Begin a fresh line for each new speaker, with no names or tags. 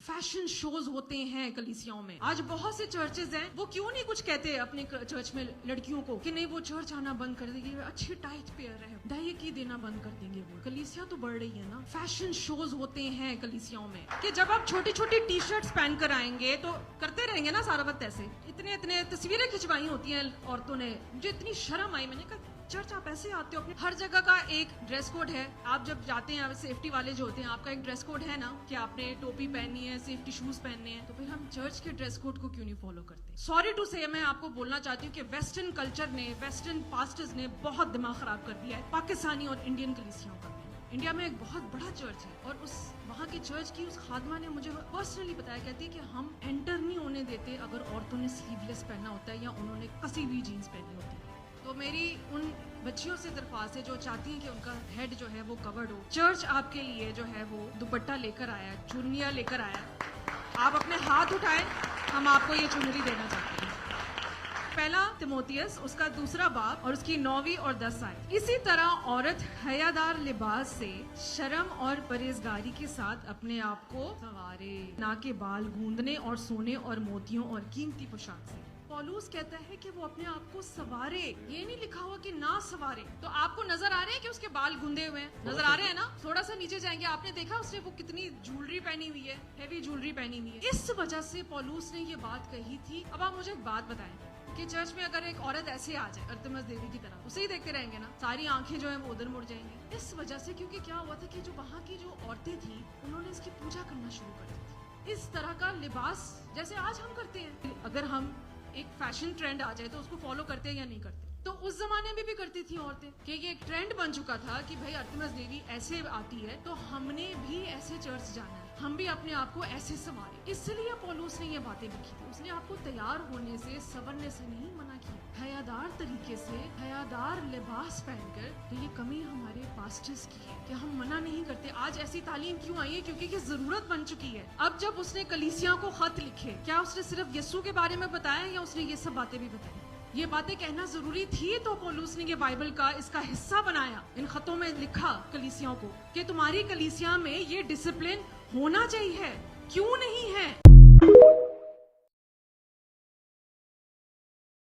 Fashion shows होते हैं कलीसियाओं में। आज बहुत से चर्चेज हैं, वो क्यों नहीं कुछ कहते अपने चर्च में लड़कियों को कि नहीं वो चर्च आना बंद कर देंगे, अच्छी टाइट पेयर है, दहेज देना बंद कर देंगे। वो कलीसिया तो बढ़ रही है ना। फैशन शोज होते हैं कलीसियाओं में कि जब आप छोटी छोटी टी शर्ट्स पहन कर आएंगे तो करते रहेंगे ना सारा वक्त ऐसे। इतने इतने तस्वीरें खिंचवाई होती हैं औरतों ने, मुझे इतनी शर्म आई। मैंने कहा चर्च आप ऐसे आते हो, अपने हर जगह का एक ड्रेस कोड है। आप जब जाते हैं, सेफ्टी वाले जो होते हैं, आपका एक ड्रेस कोड है ना कि आपने टोपी पहननी है, सेफ्टी शूज पहनने हैं। तो फिर हम चर्च के ड्रेस कोड को क्यों नहीं फॉलो करते? सॉरी टू से मैं आपको बोलना चाहती हूँ कि वेस्टर्न कल्चर ने, वेस्टर्न पास्टर्स ने बहुत दिमाग खराब कर दिया है पाकिस्तानी और इंडियन कलीसियाओं का। इंडिया में एक बहुत बड़ा चर्च है और उस वहाँ की चर्च की उस खादमा ने मुझे पर्सनली बताया, कहती है कि हम एंटर नहीं होने देते अगर औरतों ने स्लीवलेस पहनना होता है या उन्होंने कसी हुई जीन्स पहनी होती है। तो मेरी उन बच्चियों से दरख्वास्त है जो चाहती हैं कि उनका हेड जो है वो कवर्ड हो। चर्च आपके लिए जो है वो दुपट्टा लेकर आया है, चुन्नियाँ लेकर आया है। आप अपने हाथ उठाएं, हम आपको ये चुनरी देना चाहते हैं। पहला तिमोथियस उसका 2 बाब और उसकी 9वीं और 10 आयत। इसी तरह औरत हयादार लिबास से शर्म और परहेजगारी के साथ अपने आप को संवारे, ना के बाल गूंदने और सोने और मोतियों और कीमती पोशाक से। पौलुस कहता है कि वो अपने आप को सवारे, ये नहीं लिखा हुआ कि ना सवारे। तो आपको नजर आ रहे हैं कि उसके बाल गुंदे हुए हैं? नजर आ रहे हैं ना? थोड़ा सा नीचे जाएंगे, आपने देखा उसने वो कितनी ज्वेलरी पहनी हुई है, हेवी ज्वेलरी पहनी हुई है। इस वजह से पौलुस ने ये बात कही थी। अब आप मुझे एक बात बताएं कि चर्च में अगर एक औरत ऐसे आ जाए अर्थमस देवी की तरह, उसे ही देखते रहेंगे ना, सारी आंखें जो है वो उधर मुड़ जाएंगी। इस वजह से, क्योंकि क्या हुआ था कि जो वहाँ की जो औरतें थी उन्होंने इसकी पूजा करना शुरू कर दी थी। इस तरह का लिबास जैसे आज हम करते हैं, अगर हम एक फैशन ट्रेंड आ जाए तो उसको फॉलो करते हैं या नहीं करते? तो उस जमाने में भी करती थी औरतें कि ये एक ट्रेंड बन चुका था कि भाई अर्थमस देवी ऐसे आती है तो हमने भी ऐसे चर्च जाना है, हम भी अपने आप को ऐसे संवारे। इसलिए पौलुस ने ये बातें लिखी थी। उसने आपको तैयार होने से, संवरने से नहीं मना किया, हयादार तरीके से, हयादार लिबास पहनकर। तो ये कमी हमारे पास्टर्स की है कि हम मना नहीं करते। आज ऐसी तालीम क्यों आई है? क्योंकि ये जरूरत बन चुकी है। अब जब उसने कलीसिया को खत लिखे, क्या उसने सिर्फ यीशु के बारे में बताया या उसने ये सब बातें भी बताई? ये बातें कहना जरूरी थी, तो पौलुस ने ये बाइबल का इसका हिस्सा बनाया। इन खतों में लिखा कलीसियाओं को कि तुम्हारी कलीसिया में ये डिसिप्लिन होना चाहिए। क्यों नहीं है?